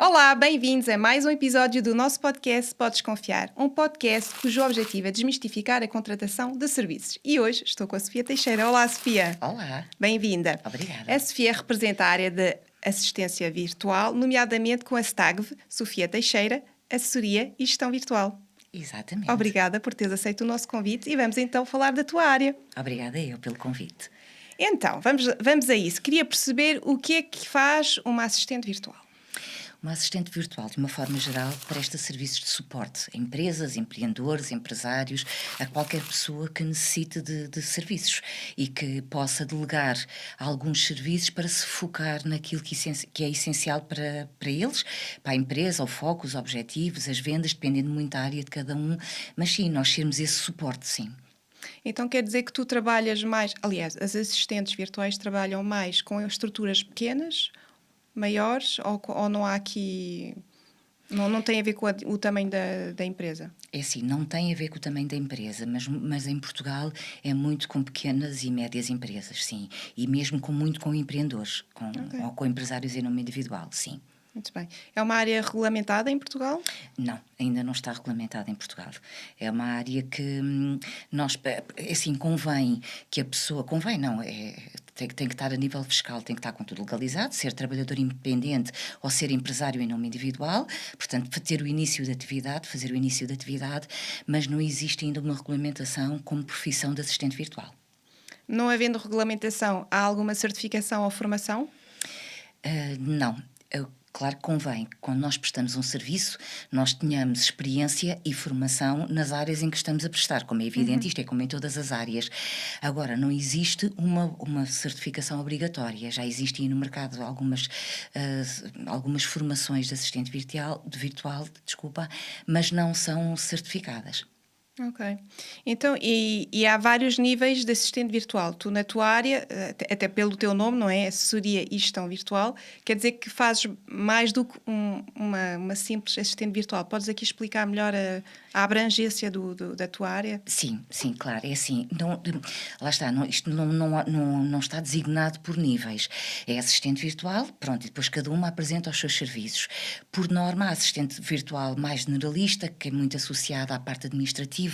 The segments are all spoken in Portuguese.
Olá, bem-vindos a mais um episódio do nosso podcast Podes Confiar, um podcast cujo objetivo é desmistificar a contratação de serviços. E hoje estou com a Sofia Teixeira. Olá, Sofia. Olá. Bem-vinda. Obrigada. A Sofia representa a área de assistência virtual, nomeadamente com a STAGV, Sofia Teixeira, Assessoria e Gestão Virtual. Exatamente. Obrigada por teres aceito o nosso convite e vamos então falar da tua área. Obrigada eu pelo convite. Então, vamos a isso. Queria perceber o que é que faz uma assistente virtual. Uma assistente virtual, de uma forma geral, presta serviços de suporte a empresas, empreendedores, empresários, a qualquer pessoa que necessite de serviços e que possa delegar alguns serviços para se focar naquilo que é essencial para eles, para a empresa, o foco, os objetivos, as vendas, dependendo muito da área de cada um, mas sim, nós sermos esse suporte, sim. Então quer dizer que tu trabalhas mais, aliás, as assistentes virtuais trabalham mais com estruturas pequenas, maiores, ou não há aqui, não tem a ver com o tamanho da empresa? É assim, não tem a ver com o tamanho da empresa, mas em Portugal é muito com pequenas e médias empresas, sim. E mesmo muito com empreendedores, ou com empresários em nome individual, sim. Muito bem. É uma área regulamentada em Portugal? Não, ainda não está regulamentada em Portugal. É uma área que assim, convém que a pessoa, tem que estar a nível fiscal, tem que estar com tudo legalizado, ser trabalhador independente ou ser empresário em nome individual, portanto, ter o início da atividade, fazer o início da atividade, mas não existe ainda uma regulamentação como profissão de assistente virtual. Não havendo regulamentação, há alguma certificação ou formação? Não. Claro que convém, quando nós prestamos um serviço, nós tenhamos experiência e formação nas áreas em que estamos a prestar, como é evidente, isto é como em todas as áreas. Agora, não existe uma certificação obrigatória, já existem no mercado algumas formações de assistente virtual, mas não são certificadas. Ok. Então, e há vários níveis de assistente virtual. Tu, na tua área, até pelo teu nome, não é? Assessoria e gestão virtual, quer dizer que fazes mais do que uma simples assistente virtual. Podes aqui explicar melhor a abrangência da tua área? Sim, claro. É assim, lá está, isto não está designado por níveis. É assistente virtual, pronto, e depois cada uma apresenta os seus serviços. Por norma, a assistente virtual mais generalista, que é muito associada à parte administrativa,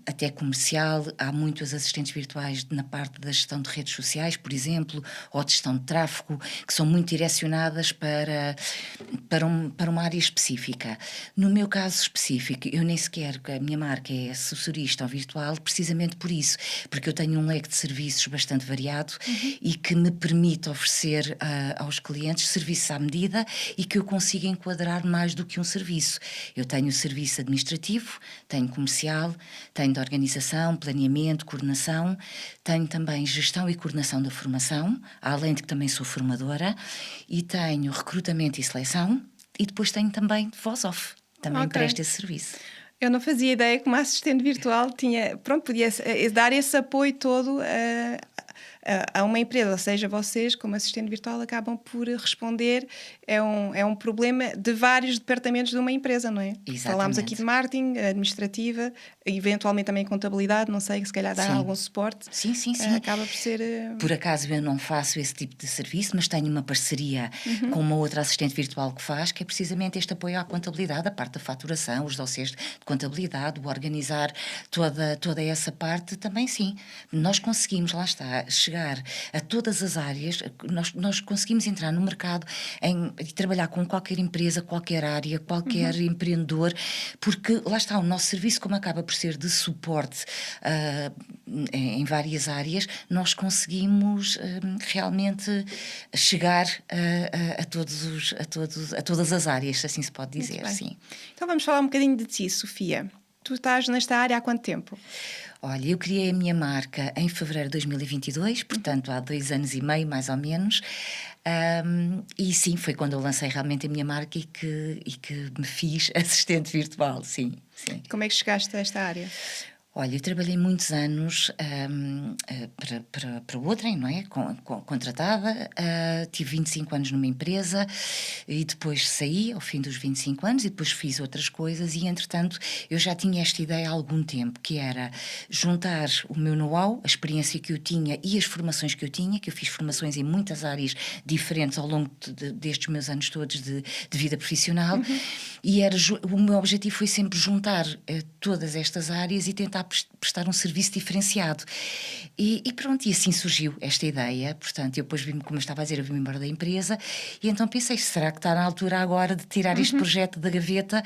até comercial. Há muitos assistentes virtuais na parte da gestão de redes sociais, por exemplo, ou de gestão de tráfego, que são muito direcionadas para uma área específica. No meu caso específico, eu nem sequer, a minha marca é assessoria virtual, precisamente por isso, porque eu tenho um leque de serviços bastante variado e que me permite oferecer aos clientes serviços à medida e que eu consiga enquadrar mais do que um serviço. Eu tenho serviço administrativo, tenho comercial, tenho de organização, planeamento, coordenação, tenho também gestão e coordenação da formação, além de que também sou formadora, e tenho recrutamento e seleção, e depois tenho também voz-off, também presto esse serviço. Eu não fazia ideia que uma assistente virtual podia dar esse apoio todo a uma empresa, ou seja, vocês, como assistente virtual, acabam por responder é um problema de vários departamentos de uma empresa, não é? Exatamente. Falámos aqui de marketing, administrativa, eventualmente também contabilidade, não sei, se calhar dá algum suporte. Sim. Acaba por ser... Por acaso eu não faço esse tipo de serviço, mas tenho uma parceria com uma outra assistente virtual que faz, que é precisamente este apoio à contabilidade, a parte da faturação, os dossiês de contabilidade, o organizar toda essa parte, também sim. Nós conseguimos, lá está, chegar a todas as áreas, nós conseguimos entrar no mercado e trabalhar com qualquer empresa, qualquer área, qualquer empreendedor, porque lá está, o nosso serviço, como acaba por ser de suporte em várias áreas, nós conseguimos realmente chegar a todas as áreas, se assim se pode dizer, sim. Então vamos falar um bocadinho de ti, Sofia. Tu estás nesta área há quanto tempo? Olha, eu criei a minha marca em fevereiro de 2022, portanto há 2 anos e meio, mais ou menos, e sim, foi quando eu lancei realmente a minha marca e que me fiz assistente virtual, sim. Como é que chegaste a esta área? Olha, eu trabalhei muitos anos para outrem, não é? Contratada, tive 25 anos numa empresa e depois saí ao fim dos 25 anos e depois fiz outras coisas e, entretanto, eu já tinha esta ideia há algum tempo, que era juntar o meu know-how, a experiência que eu tinha e as formações que eu tinha, que eu fiz formações em muitas áreas diferentes ao longo destes meus anos todos de vida profissional, e o meu objetivo foi sempre juntar todas estas áreas e tentar prestar um serviço diferenciado. E pronto, e assim surgiu esta ideia. Portanto, eu depois como eu estava a dizer, eu vim embora da empresa e então pensei, será que está na altura agora de tirar este projeto da gaveta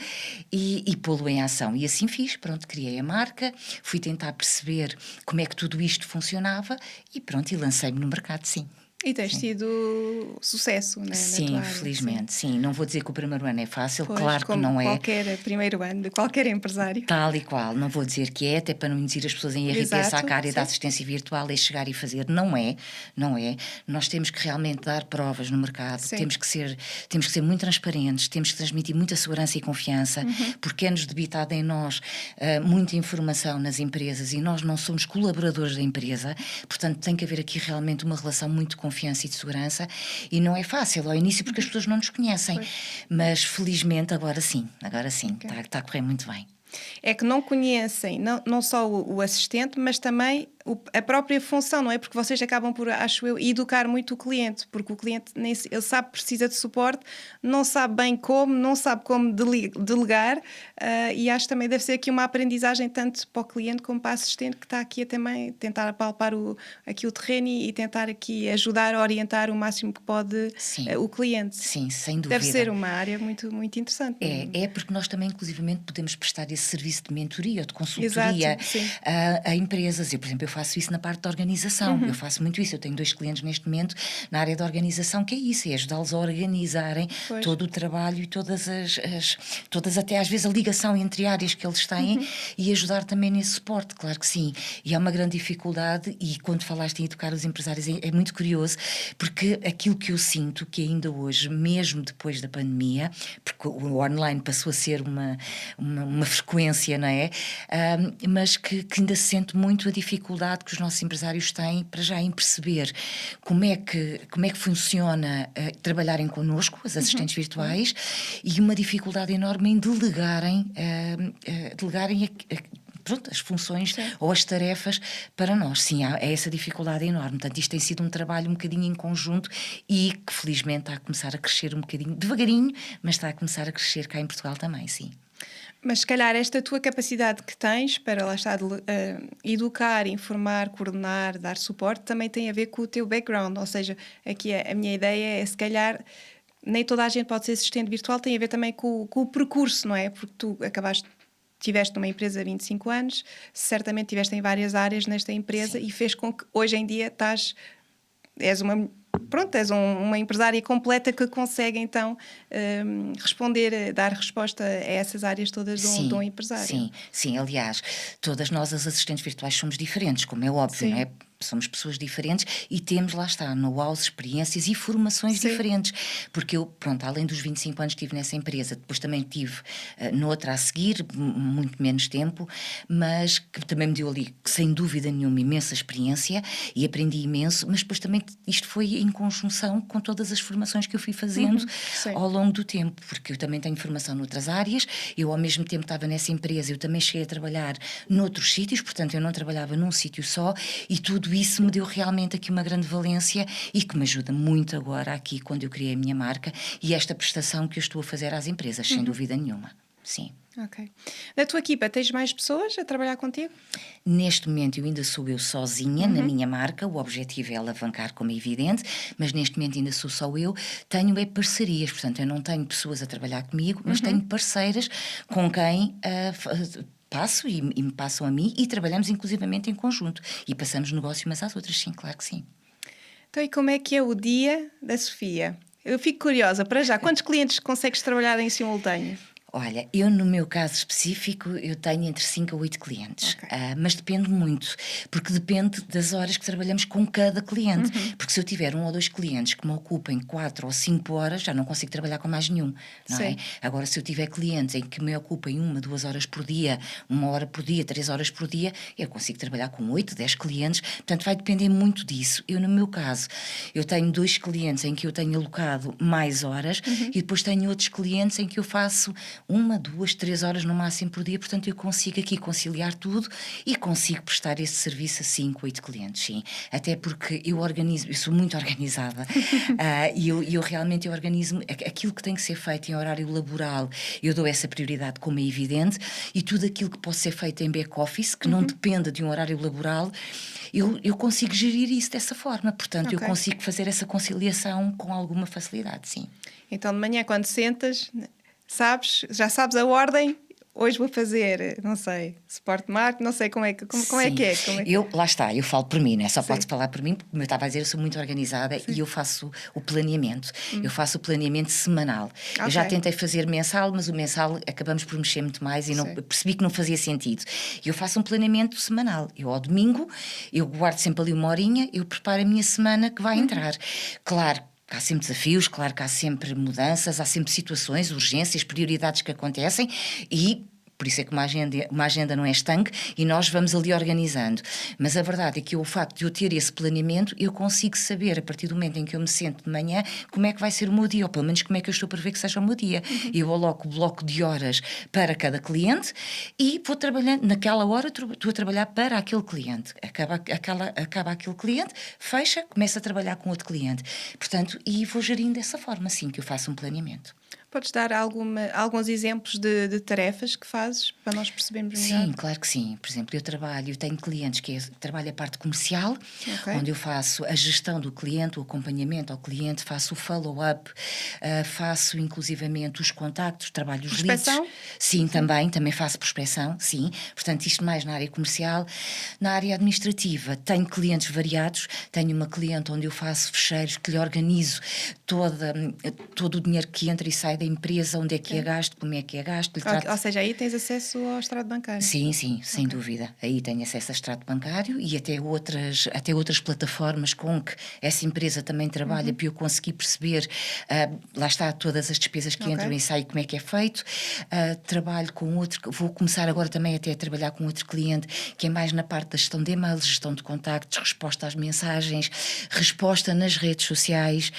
e pô-lo em ação? E assim fiz, pronto, criei a marca, fui tentar perceber como é que tudo isto funcionava e pronto, e lancei-me no mercado, sim. E tens tido sucesso, né, na Sim, tua área. felizmente, sim. Não vou dizer que o primeiro ano é fácil, Pois, claro que como não é. qualquer primeiro ano de qualquer empresário. Tal e qual, não vou dizer que é, até para não induzir as pessoas em erro e pensar Exato, que a área sim. da assistência virtual é chegar e fazer. Não é, não é. Nós temos que realmente dar provas no mercado, Sim. temos que ser muito transparentes, temos que transmitir muita segurança e confiança, porque é-nos debitada em nós muita informação nas empresas e nós não somos colaboradores da empresa, portanto tem que haver aqui realmente uma relação muito de confiança e de segurança e não é fácil ao início porque as pessoas não nos conhecem, mas felizmente agora sim, está a correr muito bem. É que não conhecem não só o assistente, mas também a própria função, não é? Porque vocês acabam por, acho eu, educar muito o cliente, porque o cliente ele sabe que precisa de suporte, não sabe bem como, não sabe como delegar, e acho que também deve ser aqui uma aprendizagem tanto para o cliente como para o assistente que está aqui a também tentar apalpar aqui o terreno e tentar aqui ajudar a orientar o máximo que pode o cliente. Sim, sem dúvida. Deve ser uma área muito, muito interessante. É porque nós também, inclusivamente, podemos prestar esse serviço de mentoria ou de consultoria. Exato, sim. A empresas. Eu, por exemplo, eu faço isso na parte da organização. Eu faço muito isso. Eu tenho 2 clientes neste momento na área da organização, que é isso, é ajudá-los a organizarem todo o trabalho e todas até às vezes a ligação entre áreas que eles têm e ajudar também nesse suporte, claro que sim. E é uma grande dificuldade e quando falaste em educar os empresários é muito curioso, porque aquilo que eu sinto que ainda hoje, mesmo depois da pandemia, porque o online passou a ser uma frequência, não é? Mas que ainda se sente muito a dificuldade que os nossos empresários têm para já em perceber como é que funciona trabalharem connosco, as assistentes virtuais, e uma dificuldade enorme em delegarem pronto, as funções ou as tarefas para nós. Sim, há essa dificuldade enorme. Portanto, isto tem sido um trabalho um bocadinho em conjunto e que felizmente está a começar a crescer um bocadinho, devagarinho, mas está a começar a crescer cá em Portugal também, sim. Mas se calhar esta tua capacidade que tens para lá estar educar, informar, coordenar, dar suporte, também tem a ver com o teu background, ou seja, aqui a minha ideia é se calhar nem toda a gente pode ser assistente virtual, tem a ver também com o percurso, não é? Porque tu tiveste numa empresa há 25 anos, certamente tiveste em várias áreas nesta empresa e fez com que hoje em dia és uma empresária completa que consegue então dar resposta a essas áreas todas de um empresário. Sim, aliás, todas nós as assistentes virtuais somos diferentes, como é óbvio, não é? Somos pessoas diferentes e temos, lá está, know-hows, experiências e formações diferentes. Porque eu, pronto, além dos 25 anos que estive nessa empresa, depois também tive noutra a seguir, muito menos tempo, mas que também me deu ali, sem dúvida nenhuma, imensa experiência e aprendi imenso, mas depois também isto foi em conjunção com todas as formações que eu fui fazendo ao longo do tempo, porque eu também tenho formação noutras áreas, eu ao mesmo tempo estava nessa empresa, eu também cheguei a trabalhar noutros sítios, portanto eu não trabalhava num sítio só e tudo isso me deu realmente aqui uma grande valência e que me ajuda muito agora aqui quando eu criei a minha marca e esta prestação que eu estou a fazer às empresas, sem dúvida nenhuma. Sim. Ok. Na tua equipa, tens mais pessoas a trabalhar contigo? Neste momento eu ainda sou eu sozinha na minha marca, o objetivo é alavancar, como é evidente, mas neste momento ainda sou só eu. Tenho parcerias, portanto eu não tenho pessoas a trabalhar comigo, mas tenho parceiras com quem passo e me passam a mim e trabalhamos inclusivamente em conjunto e passamos negócio umas às outras, sim, claro que sim. Então e como é que é o dia da Sofia? Eu fico curiosa, para já, quantos clientes consegues trabalhar em simultâneo? Olha, eu no meu caso específico, eu tenho entre 5 a 8 clientes, Ok. mas depende muito, porque depende das horas que trabalhamos com cada cliente, porque se eu tiver 1 ou 2 clientes que me ocupem 4 ou 5 horas, já não consigo trabalhar com mais nenhum, não é? Sim. Agora, se eu tiver clientes em que me ocupem 1, 2 horas por dia, 1 hora por dia, 3 horas por dia, eu consigo trabalhar com 8, 10 clientes, portanto vai depender muito disso. Eu no meu caso, eu tenho 2 clientes em que eu tenho alocado mais horas e depois tenho outros clientes em que eu faço 1, 2, 3 horas no máximo por dia, portanto eu consigo aqui conciliar tudo e consigo prestar esse serviço a 5, 8 clientes, sim. Até porque eu sou muito organizada e eu realmente organizo aquilo que tem que ser feito em horário laboral, eu dou essa prioridade como é evidente, e tudo aquilo que pode ser feito em back-office, que não dependa de um horário laboral, eu consigo gerir isso dessa forma, portanto eu Ok. consigo fazer essa conciliação com alguma facilidade, sim. Então de manhã, quando sentas, já sabes a ordem. Hoje vou fazer, não sei, suporte de marketing, não sei como é Sim, que é. lá está, eu falo por mim, não é? Só Sim. posso falar por mim, porque como eu estava a dizer, eu sou muito organizada e eu faço o planeamento. Eu faço o planeamento semanal. Eu já Ok. tentei fazer mensal, mas o mensal acabamos por mexer muito mais e não, Sim. percebi que não fazia sentido. Eu faço um planeamento semanal. Eu ao domingo, eu guardo sempre ali uma horinha, eu preparo a minha semana que vai entrar. Claro, há sempre desafios, claro que há sempre mudanças, há sempre situações, urgências, prioridades que acontecem e por isso é que uma agenda não é estanque e nós vamos ali organizando. Mas a verdade é que o facto de eu ter esse planeamento, eu consigo saber, a partir do momento em que eu me sento de manhã, como é que vai ser o meu dia, ou pelo menos como é que eu estou para ver que seja o meu dia. Eu aloco o bloco de horas para cada cliente e vou trabalhando, naquela hora estou a trabalhar para aquele cliente. Acaba aquele cliente, fecha, começa a trabalhar com outro cliente. Portanto, e vou gerindo dessa forma, sim, que eu faço um planeamento. Podes dar alguns exemplos de tarefas que fazes para nós percebermos melhor? Sim, claro que sim. Por exemplo, eu tenho clientes que trabalham a parte comercial, Ok. onde eu faço a gestão do cliente, o acompanhamento ao cliente, faço o follow-up, faço inclusivamente os contactos, trabalho os leads. Prospeção? Sim, também faço prospecção, sim. Portanto, isto mais na área comercial. Na área administrativa, tenho clientes variados. Tenho uma cliente onde eu faço fecheiros, que lhe organizo todo o dinheiro que entra e sai da empresa, onde é que é gasto, como é que é gasto. Ou seja, aí tens acesso ao extrato bancário. Sim, sem dúvida. Aí tenho acesso a extrato bancário e até outras plataformas com que essa empresa também trabalha para eu conseguir perceber, lá está, todas as despesas que entram e saem, como é que é feito. Trabalho com vou começar agora também até a trabalhar com outro cliente que é mais na parte da gestão de e-mails, gestão de contactos, resposta às mensagens, resposta nas redes sociais.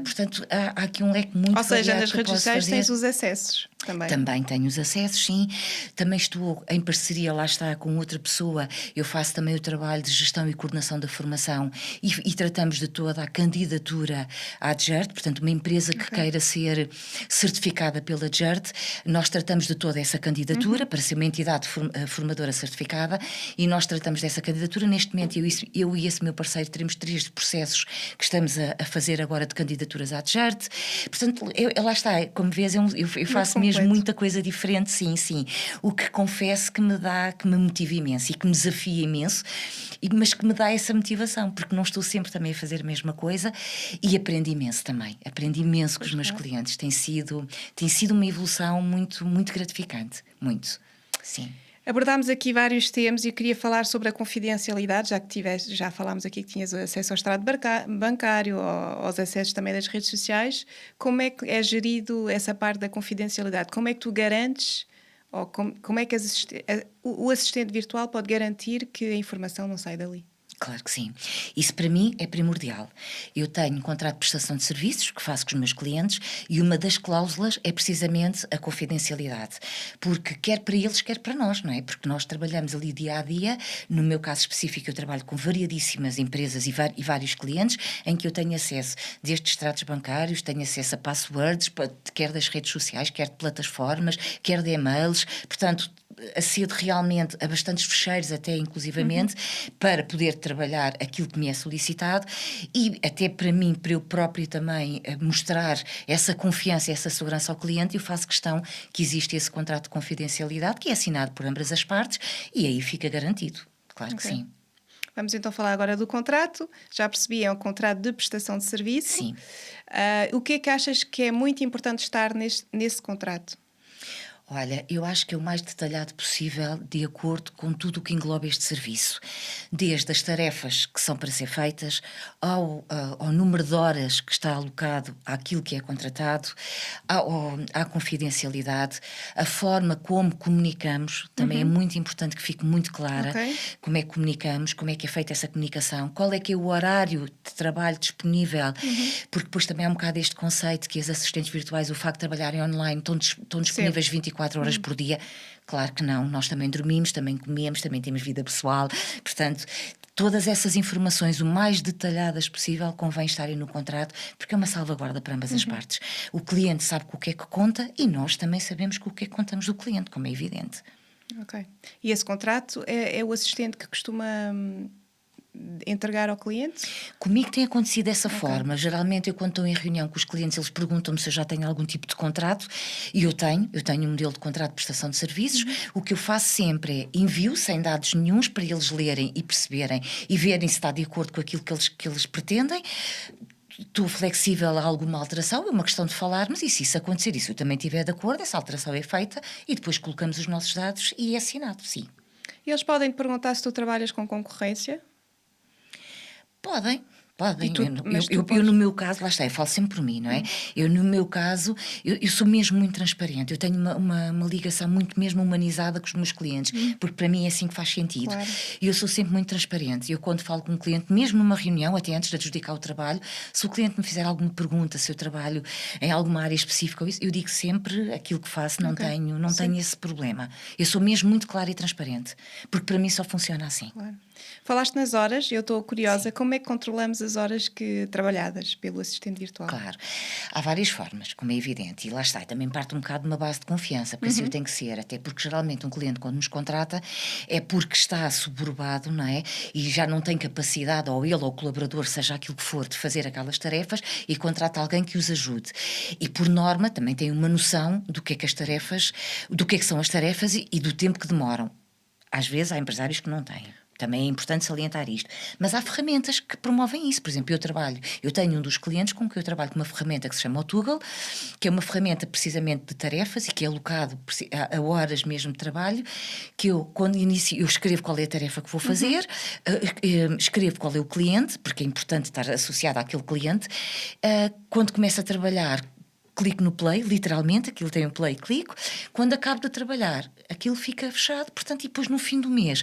Portanto, há aqui um leque muito Ou seja, variado nas que eu redes posso sociais fazer. tens os acessos também. Também tenho os acessos, sim. Também estou em parceria, lá está, com outra pessoa. Eu faço também o trabalho de gestão e coordenação da formação e tratamos de toda a candidatura à GERT, portanto, uma empresa que queira ser certificada pela GERT, nós tratamos de toda essa candidatura para ser uma entidade formadora certificada e nós tratamos dessa candidatura. Neste momento, eu e esse meu parceiro teremos 3 processos que estamos a fazer agora de candidaturas à GERT. Portanto, lá está, como vês, eu faço mesmo muita coisa diferente, sim. O que confesso que me motiva imenso e que me desafia imenso, mas que me dá essa motivação, porque não estou sempre também a fazer a mesma coisa e aprendo imenso também. Aprendo imenso com os meus clientes. Tem sido uma evolução muito, muito gratificante. Muito, sim. Abordámos aqui vários temas e eu queria falar sobre a confidencialidade, já falámos aqui que tinhas acesso ao extrato bancário, aos acessos também das redes sociais. Como é que é gerido essa parte da confidencialidade? Como é que tu garantes, ou como é que o assistente virtual pode garantir que a informação não sai dali? Claro que sim. Isso para mim é primordial. Eu tenho um contrato de prestação de serviços que faço com os meus clientes e uma das cláusulas é precisamente a confidencialidade. Porque quer para eles, quer para nós, não é? Porque nós trabalhamos ali dia a dia. No meu caso específico, eu trabalho com variadíssimas empresas e vários clientes em que eu tenho acesso desde extratos bancários, tenho acesso a passwords, quer das redes sociais, quer de plataformas, quer de e-mails. Portanto, acedo realmente a bastantes fecheiros, até inclusivamente, para poder trabalhar aquilo que me é solicitado e até para mim, para eu próprio também mostrar essa confiança, essa segurança ao cliente, eu faço questão que existe esse contrato de confidencialidade que é assinado por ambas as partes e aí fica garantido, claro que sim. Vamos então falar agora do contrato. Já percebi, é um contrato de prestação de serviço. Sim. O que é que achas que é muito importante estar nesse contrato? Olha, eu acho que é o mais detalhado possível, de acordo com tudo o que engloba este serviço. Desde as tarefas que são para ser feitas, ao número de horas que está alocado àquilo que é contratado, à confidencialidade, a forma como comunicamos, também é muito importante que fique muito clara Ok. como é que comunicamos, como é que é feita essa comunicação, qual é que é o horário de trabalho disponível, porque depois também há um bocado este conceito que as assistentes virtuais, o facto de trabalharem online, estão disponíveis Sempre. 24 horas por dia. Claro que não, nós também dormimos, também comemos, também temos vida pessoal, portanto, todas essas informações o mais detalhadas possível convém estarem no contrato, porque é uma salvaguarda para ambas as partes. O cliente sabe com o que é que conta e nós também sabemos com o que é que contamos do cliente, como é evidente. Ok. E esse contrato é o assistente que costuma entregar ao cliente? Comigo tem acontecido dessa Ok. forma. Geralmente, eu, quando estou em reunião com os clientes, eles perguntam-me se eu já tenho algum tipo de contrato, e eu tenho um modelo de contrato de prestação de serviços. O que eu faço sempre é envio sem dados nenhuns para eles lerem e perceberem e verem se está de acordo com aquilo que eles pretendem. Estou flexível a alguma alteração, é uma questão de falarmos, e se isso acontecer, e se eu também estiver de acordo, essa alteração é feita e depois colocamos os nossos dados e é assinado, sim. E eles podem te perguntar se tu trabalhas com concorrência? Podem, E podem. tu, mas tu Eu, podes. no meu caso, lá está, eu falo sempre por mim, não é? Eu, no meu caso, eu sou mesmo muito transparente. Eu tenho uma ligação muito mesmo humanizada com os meus clientes, porque para mim é assim que faz sentido. Claro. E eu sou sempre muito transparente. Eu, quando falo com um cliente, mesmo numa reunião, até antes de adjudicar o trabalho, se o cliente me fizer alguma pergunta, se eu trabalho em alguma área específica ou isso, eu digo sempre aquilo que faço, não Ok. tenho esse problema. Eu sou mesmo muito clara e transparente, porque para mim só funciona assim. Claro. Falaste nas horas, eu estou curiosa, como é que controlamos as horas que trabalhadas pelo assistente virtual? Claro, há várias formas, como é evidente, e lá está, e também parte um bocado de uma base de confiança, porque assim tem que ser, até porque geralmente um cliente, quando nos contrata, é porque está suburbado, não é? E já não tem capacidade, ou ele ou o colaborador, seja aquilo que for, de fazer aquelas tarefas, e contrata alguém que os ajude. E por norma também tem uma noção do que é que as tarefas, do que é que são as tarefas e do tempo que demoram. Às vezes há empresários que não têm. Também é importante salientar isto. Mas há ferramentas que promovem isso. Por exemplo, eu tenho um dos clientes com quem eu trabalho com uma ferramenta que se chama o Toggle, que é uma ferramenta precisamente de tarefas e que é alocado a horas mesmo de trabalho, que eu, quando inicio, eu escrevo qual é a tarefa que vou fazer, escrevo qual é o cliente, porque é importante estar associado àquele cliente. Quando começo a trabalhar, clico no play, literalmente, aquilo tem um play, clico. Quando acabo de trabalhar, aquilo fica fechado, portanto, e depois no fim do mês,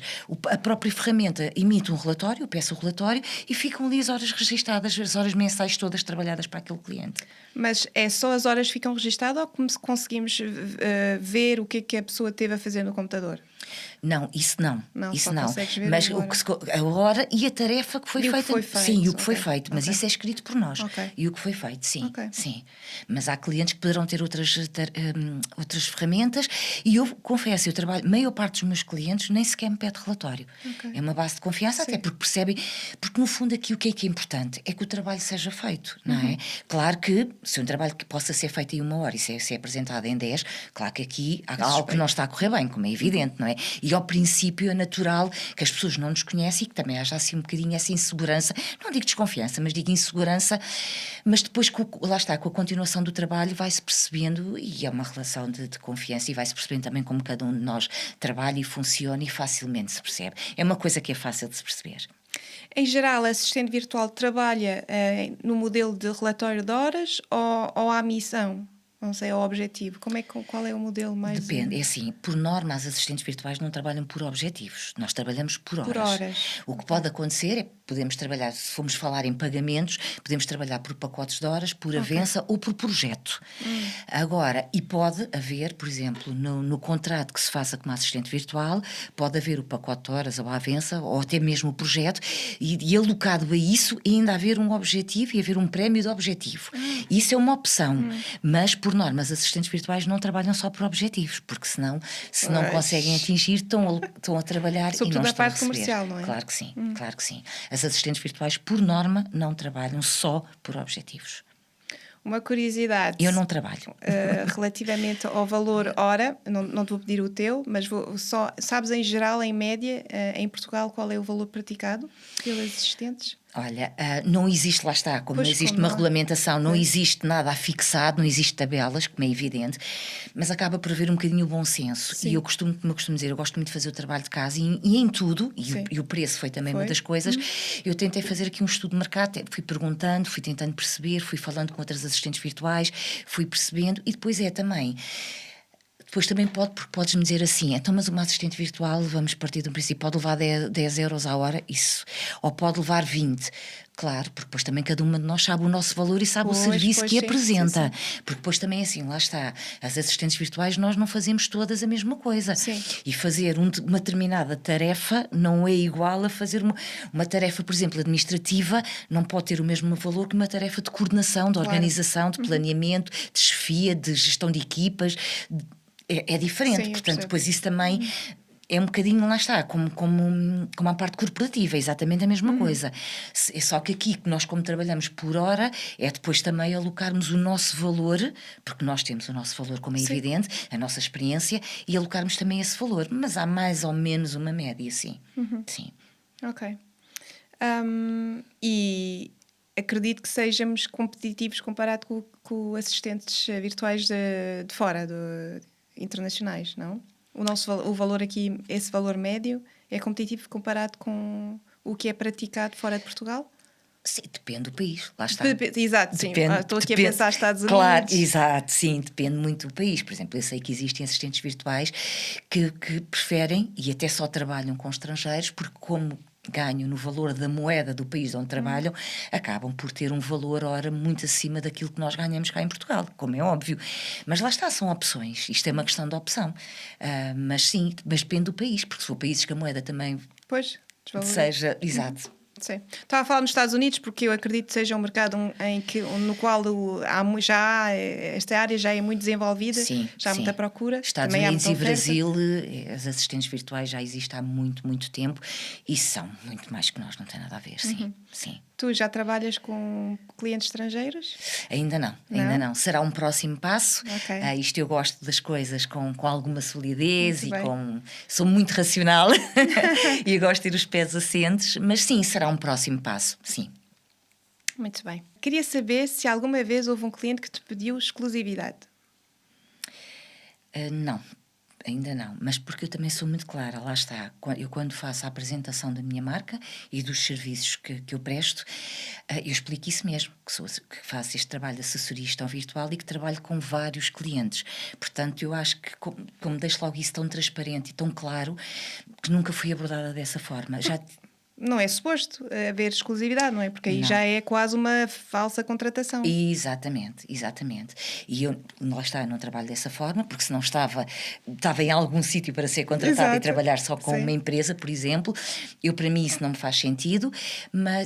a própria ferramenta emite um relatório, eu peço o relatório e ficam ali as horas registadas, as horas mensais todas trabalhadas para aquele cliente. Mas é só as horas que ficam registadas ou como se conseguimos ver o que é que a pessoa teve a fazer no computador? Não, isso não. Não, Isso só não. consegues ver Mas a hora. a hora e a tarefa que foi E o que feita. foi Sim, e o feito, que foi ok, feito. Mas ok. isso é escrito por nós. Ok. E o que foi feito, sim. Ok. Sim. Mas há clientes que poderão ter outras ferramentas e eu confesso, eu trabalho, a maior parte dos meus clientes nem sequer me pede relatório. Ok. É uma base de confiança, Sim. até porque percebem, porque no fundo aqui o que é importante é que o trabalho seja feito, não é? Claro que se um trabalho que possa ser feito em 1 hora e ser apresentado em 10, claro que aqui há algo que não está a correr bem, como é evidente, não é? E ao princípio é natural que as pessoas não nos conhecem e que também haja assim um bocadinho essa insegurança, não digo desconfiança, mas digo insegurança, mas depois, lá está, com a continuação do trabalho vai-se percebendo, e é uma relação de confiança, e vai-se percebendo também como cada um de nós trabalha e funciona e facilmente se percebe. É uma coisa que é fácil de se perceber. Em geral, a assistente virtual trabalha no modelo de relatório de horas ou à missão? Não sei, ao objetivo. Qual é o modelo mais... Depende, é assim, por norma as assistentes virtuais não trabalham por objetivos, nós trabalhamos por horas. Por horas. O que pode acontecer é, podemos trabalhar, se formos falar em pagamentos, podemos trabalhar por pacotes de horas, por avança ou por projeto. Agora, e pode haver, por exemplo, no contrato que se faça como assistente virtual, pode haver o pacote de horas ou a avança, ou até mesmo o projeto, e alocado a isso ainda haver um objetivo e haver um prémio de objetivo. Isso é uma opção, mas por norma as assistentes virtuais não trabalham só por objetivos, porque senão, se não Pois. conseguem atingir, estão a trabalhar e Sobretudo não a estão a parte receber. comercial, não é? Claro que sim, claro que sim. As assistentes virtuais, por norma, não trabalham só por objetivos. Uma curiosidade. Eu não trabalho. Relativamente ao valor hora, não te vou pedir o teu, mas sabes em geral, em média, em Portugal, qual é o valor praticado pelas assistentes? Olha, não existe, lá está, como Pois, não existe como uma não. regulamentação, não Pois. existe nada afixado, não existe tabelas, como é evidente, mas acaba por haver um bocadinho o bom senso. Sim. E eu costumo, como eu costumo dizer, eu gosto muito de fazer o trabalho de casa e em tudo, Sim. e o preço foi também uma Foi. das coisas, eu tentei fazer aqui um estudo de mercado, fui perguntando, fui tentando perceber, fui falando com outras assistentes virtuais, fui percebendo, e depois também. Depois também porque podes-me dizer assim, então, mas uma assistente virtual, vamos partir de um princípio, pode levar 10 euros à hora, isso, ou pode levar 20. Claro, porque depois também cada uma de nós sabe o nosso valor e sabe o serviço que Sim, apresenta. sim. Porque depois também é assim, lá está, as assistentes virtuais nós não fazemos todas a mesma coisa. Sim. E fazer uma determinada tarefa não é igual a fazer uma tarefa, por exemplo, administrativa, não pode ter o mesmo valor que uma tarefa de coordenação, de organização, de planeamento, de chefia, de gestão de equipas. É diferente, Sim, eu portanto, percebo. depois isso também é um bocadinho, lá está, como a parte corporativa, é exatamente a mesma coisa. É só que aqui, nós como trabalhamos por hora, é depois também alocarmos o nosso valor, porque nós temos o nosso valor, como é Sim. evidente, a nossa experiência, e alocarmos também esse valor. Mas há mais ou menos uma média, sim. Sim. Ok. E acredito que sejamos competitivos comparado com assistentes virtuais de fora, internacionais, não? O valor aqui, esse valor médio, é competitivo comparado com o que é praticado fora de Portugal? Sim, depende do país, lá está. Exato, sim. Estou aqui a Depende. pensar Estados Unidos. Claro, exato, sim, depende muito do país. Por exemplo, eu sei que existem assistentes virtuais que preferem e até só trabalham com estrangeiros, porque como ganham no valor da moeda do país onde trabalham, acabam por ter um valor, ora, muito acima daquilo que nós ganhamos cá em Portugal, como é óbvio. Mas lá está, são opções. Isto é uma questão de opção. Mas sim, mas depende do país, porque se for países que a moeda também Pois, seja... Exato. Sim. Estava a falar nos Estados Unidos porque eu acredito que seja um mercado no qual esta área já é muito desenvolvida, Sim, já há sim. muita procura. Estados também há Unidos muita e oferta. Brasil, as assistentes virtuais já existem há muito, muito tempo e são muito mais que nós, não tem nada a ver, sim, sim. Tu já trabalhas com clientes estrangeiros? Ainda não. Será um próximo passo. Ok. Isto eu gosto das coisas com alguma solidez Muito e bem. sou muito racional e eu gosto de ter os pés assentes, mas sim, será um próximo passo, sim. Muito bem. Queria saber se alguma vez houve um cliente que te pediu exclusividade. Não, ainda não, mas porque eu também sou muito clara, lá está, eu quando faço a apresentação da minha marca e dos serviços que eu presto, eu explico isso mesmo, que faço este trabalho de assessoria e gestão virtual e que trabalho com vários clientes, portanto eu acho que como deixo logo isso tão transparente e tão claro, que nunca fui abordada dessa forma, já... Não é suposto haver exclusividade, não é? Porque aí Não. já é quase uma falsa contratação. Exatamente. E eu, lá está, não trabalho dessa forma, porque se não estava em algum sítio para ser contratada e Exato. trabalhar só com Sim. uma empresa, por exemplo, para mim isso não me faz sentido,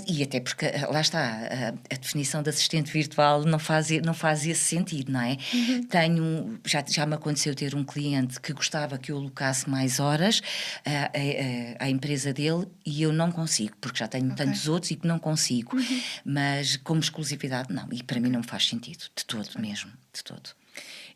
e até porque, lá está, a definição de assistente virtual não faz esse sentido, não é? Já me aconteceu ter um cliente que gostava que eu alocasse mais horas à empresa dele e eu não consigo, porque já tenho tantos outros e que não consigo. Mas como exclusividade, não. E para mim não me faz sentido, de todo mesmo, de todo.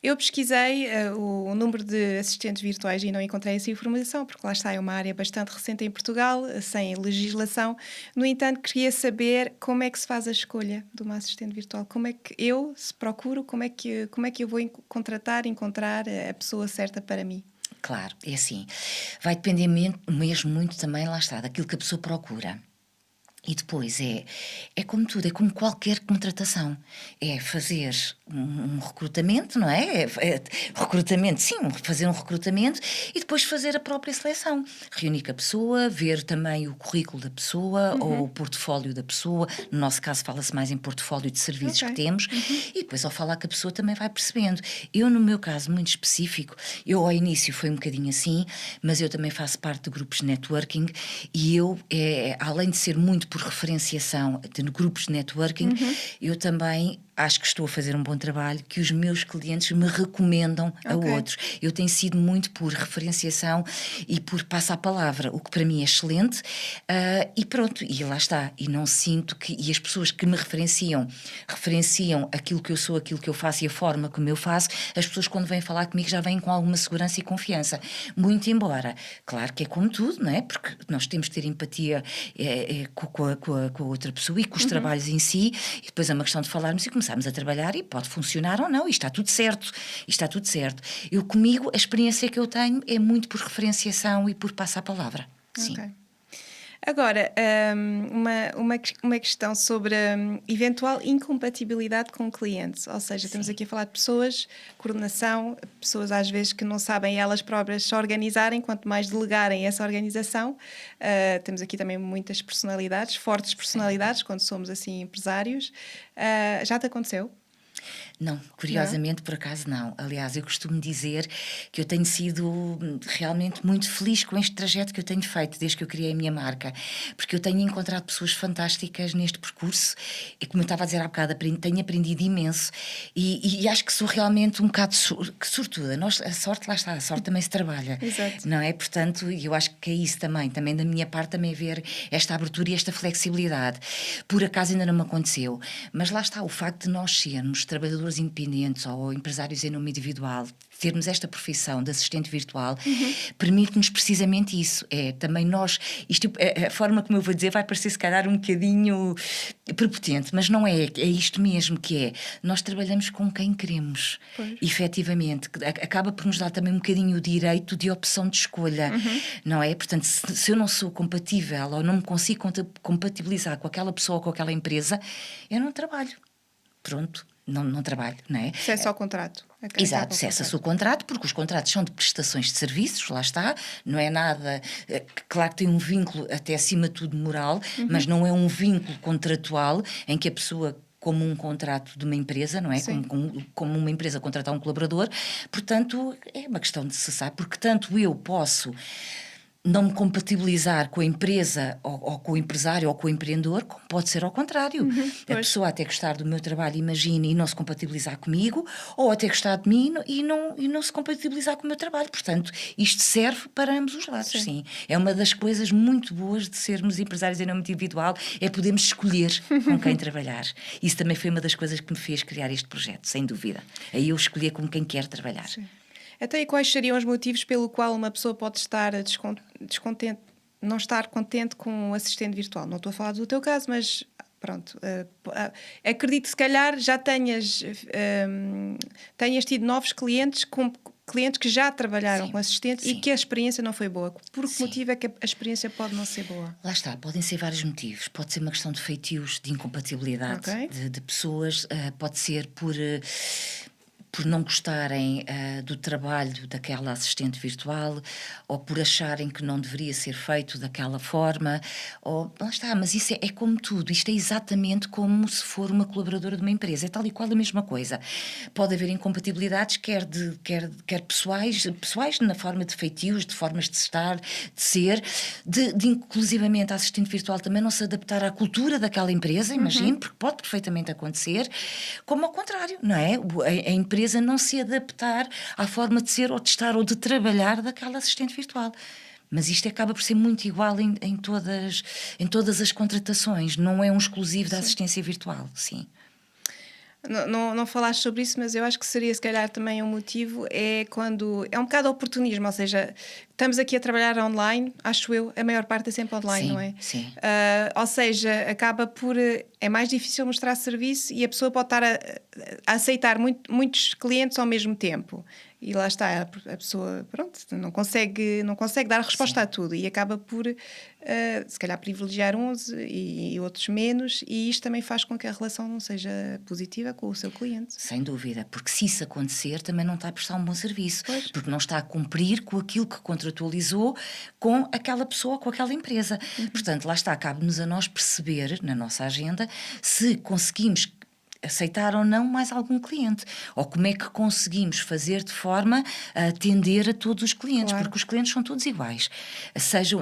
Eu pesquisei o número de assistentes virtuais e não encontrei essa informação, porque lá está, é uma área bastante recente em Portugal, sem legislação. No entanto, queria saber como é que se faz a escolha de uma assistente virtual. Como é que eu se procuro, como é que eu vou encontrar a pessoa certa para mim? Claro, é assim. Vai depender mesmo muito também, lá está, daquilo que a pessoa procura. E depois é como tudo, é como qualquer contratação. É fazer um recrutamento, não é? Recrutamento, sim, fazer um recrutamento e depois fazer a própria seleção. Reunir com a pessoa, ver também o currículo da pessoa ou o portfólio da pessoa. No nosso caso fala-se mais em portfólio de serviços que temos. E depois ao falar com a pessoa também vai percebendo. Eu, no meu caso muito específico, eu ao início foi um bocadinho assim, mas eu também faço parte de grupos de networking e eu, além de ser muito por referenciação de grupos de networking, eu também acho que estou a fazer um bom trabalho, que os meus clientes me recomendam a outros. Eu tenho sido muito por referenciação e por passo a palavra, o que para mim é excelente, e pronto, e lá está. E não sinto que... E as pessoas que me referenciam aquilo que eu sou, aquilo que eu faço e a forma como eu faço, as pessoas quando vêm falar comigo já vêm com alguma segurança e confiança. Muito embora, claro que é como tudo, não é? Porque nós temos de ter empatia com a outra pessoa e com os trabalhos em si, e depois é uma questão de falarmos e começarmos a trabalhar e pode funcionar ou não, e está tudo certo. Eu comigo, a experiência que eu tenho é muito por referenciação e por passar a palavra. Sim. Ok. Agora, uma questão sobre eventual incompatibilidade com clientes. Ou seja, estamos aqui a falar de pessoas, coordenação, pessoas às vezes que não sabem elas próprias se organizarem, quanto mais delegarem essa organização. Temos aqui também muitas personalidades, fortes personalidades, quando somos assim empresários. Já te aconteceu? Não, curiosamente, por acaso não. Aliás, eu costumo dizer que eu tenho sido realmente muito feliz com este trajeto que eu tenho feito desde que eu criei a minha marca, porque eu tenho encontrado pessoas fantásticas neste percurso e, como eu estava a dizer há bocado, tenho aprendido imenso e acho que sou realmente um bocado sortuda. A sorte, lá está, a sorte também se trabalha. Exato. Não é? Portanto, eu acho que é isso também da minha parte, também ver esta abertura e esta flexibilidade. Por acaso ainda não me aconteceu, mas lá está, o facto de nós sermos trabalhadores independentes ou empresários em nome individual, termos esta profissão de assistente virtual, permite-nos precisamente isso. É também nós, a forma como eu vou dizer vai parecer se calhar um bocadinho prepotente, mas não é, é isto mesmo que é. Nós trabalhamos com quem queremos, efetivamente, que acaba por nos dar também um bocadinho o direito de opção de escolha, não é? Portanto, se eu não sou compatível ou não me consigo compatibilizar com aquela pessoa ou com aquela empresa, eu não trabalho. Pronto. Não trabalho, não é? Se é só contrato. Exato, cessa-se o contrato, porque os contratos são de prestações de serviços, lá está, não é nada, claro que tem um vínculo até acima de tudo moral, mas não é um vínculo contratual em que a pessoa, como um contrato de uma empresa, não é? Como uma empresa contratar um colaborador, portanto é uma questão de cessar, porque tanto eu posso não me compatibilizar com a empresa ou com o empresário ou com o empreendedor, como pode ser ao contrário. A pessoa até gostar do meu trabalho, imagine, e não se compatibilizar comigo, ou até gostar de mim e não se compatibilizar com o meu trabalho. Portanto, isto serve para ambos os lados, sim. É uma das coisas muito boas de sermos empresários em nome individual, é podermos escolher com quem trabalhar. Isso também foi uma das coisas que me fez criar este projeto, sem dúvida. Aí eu escolher com quem quer trabalhar. Sim. Até e quais seriam os motivos pelo qual uma pessoa pode estar descontente, não estar contente com o assistente virtual? Não estou a falar do teu caso, mas pronto. Acredito que se calhar já tenhas tido novos clientes que já trabalharam com assistente e que a experiência não foi boa. Por que motivo é que a experiência pode não ser boa? Lá está, podem ser vários motivos. Pode ser uma questão de feitios, de incompatibilidade de pessoas, pode ser por não gostarem do trabalho daquela assistente virtual ou por acharem que não deveria ser feito daquela forma. Lá está, mas isso é como tudo. Isto é exatamente como se for uma colaboradora de uma empresa. É tal e qual a mesma coisa. Pode haver incompatibilidades, quer pessoais na forma de feitios, de formas de estar, de ser, de inclusivamente a assistente virtual também não se adaptar à cultura daquela empresa, imagino, porque pode perfeitamente acontecer, como ao contrário, não é? A empresa não se adaptar à forma de ser ou de estar ou de trabalhar daquela assistente virtual. Mas isto acaba por ser muito igual em todas as contratações, não é um exclusivo da assistência virtual, sim. Não falaste sobre isso, mas eu acho que seria se calhar também um motivo, é quando é um bocado oportunismo, ou seja, estamos aqui a trabalhar online, acho eu, a maior parte é sempre online, não é? Sim. Ou seja, acaba por... É mais difícil mostrar serviço e a pessoa pode estar a aceitar muitos clientes ao mesmo tempo. E lá está, a pessoa, pronto, não consegue dar resposta a tudo e acaba por, se calhar, privilegiar uns e outros menos, e isto também faz com que a relação não seja positiva com o seu cliente. Sem dúvida, porque se isso acontecer, também não está a prestar um bom serviço, porque não está a cumprir com aquilo que contratualizou com aquela pessoa, com aquela empresa. Portanto, lá está, cabe-nos a nós perceber, na nossa agenda, se conseguimos aceitar ou não mais algum cliente, ou como é que conseguimos fazer de forma a atender a todos os clientes, Claro. porque os clientes são todos iguais, esteja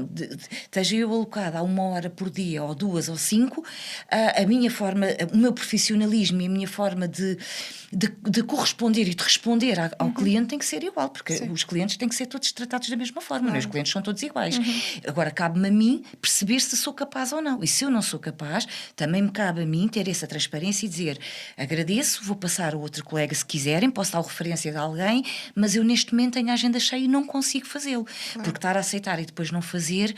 eu alocada a 1 hora por dia, ou 2 ou 5, a minha forma, o meu profissionalismo e a minha forma de corresponder e de responder ao cliente tem que ser igual, porque Sim. os clientes têm que ser todos tratados da mesma forma, não é? Os Claro. clientes são todos iguais. Agora, cabe-me a mim perceber se sou capaz ou não, e se eu não sou capaz, também me cabe a mim ter essa transparência e dizer: agradeço, vou passar a outro colega se quiserem, posso dar referência de alguém, mas eu neste momento tenho a agenda cheia e não consigo fazê-lo. Porque estar a aceitar e depois não fazer,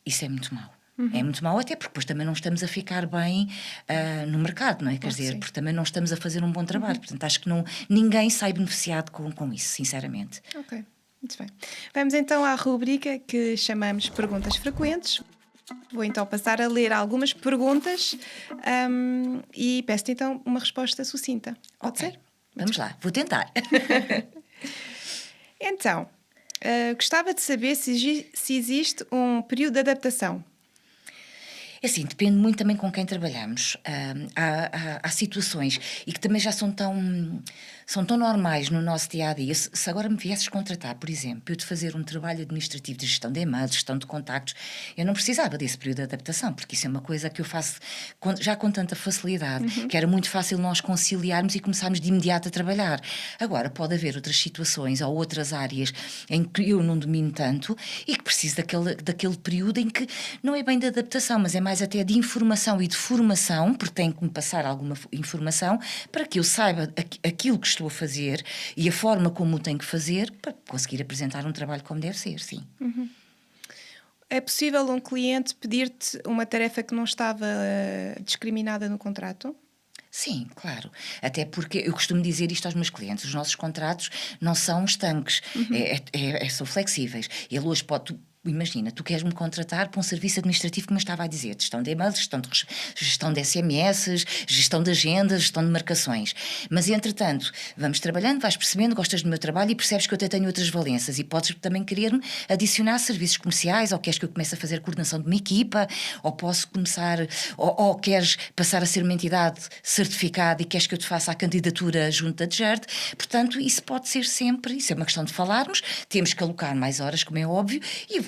isso é muito mau. É muito mau, até porque depois também não estamos a ficar bem no mercado, não é? Quer dizer, sim. porque também não estamos a fazer um bom trabalho. Portanto, acho que ninguém sai beneficiado com isso, sinceramente. Ok, muito bem. Vamos então à rubrica que chamamos Perguntas Frequentes. Vou então passar a ler algumas perguntas e peço-te então uma resposta sucinta. Pode Ok, ser? vamos lá, vou tentar. Então, gostava de saber se existe um período de adaptação. É assim, depende muito também com quem trabalhamos. Há situações e que também já são tão normais no nosso dia-a-dia. Se agora me viesses contratar, por exemplo, eu de fazer um trabalho administrativo de gestão de e-mails, gestão de contactos, eu não precisava desse período de adaptação, porque isso é uma coisa que eu faço já com tanta facilidade, que era muito fácil nós conciliarmos e começarmos de imediato a trabalhar. Agora, pode haver outras situações ou outras áreas em que eu não domino tanto e que preciso daquele período em que não é bem de adaptação, mas é mais até de informação e de formação, porque tem que me passar alguma informação para que eu saiba aquilo que estou a fazer e a forma como o tenho que fazer para conseguir apresentar um trabalho como deve ser, sim. É possível um cliente pedir-te uma tarefa que não estava discriminada no contrato? Sim, claro. Até porque eu costumo dizer isto aos meus clientes: os nossos contratos não são estanques, são flexíveis. Ele hoje pode. Imagina, tu queres-me contratar para um serviço administrativo, como eu estava a dizer, gestão de e-mails, gestão de SMS, gestão de agendas, gestão de marcações. Mas, entretanto, vamos trabalhando, vais percebendo, gostas do meu trabalho e percebes que eu até tenho outras valências e podes também querer-me adicionar serviços comerciais, ou queres que eu comece a fazer coordenação de uma equipa, ou posso começar, ou queres passar a ser uma entidade certificada e queres que eu te faça a candidatura junto da DGERT. Portanto, isso pode ser sempre, isso é uma questão de falarmos, temos que alocar mais horas, como é óbvio,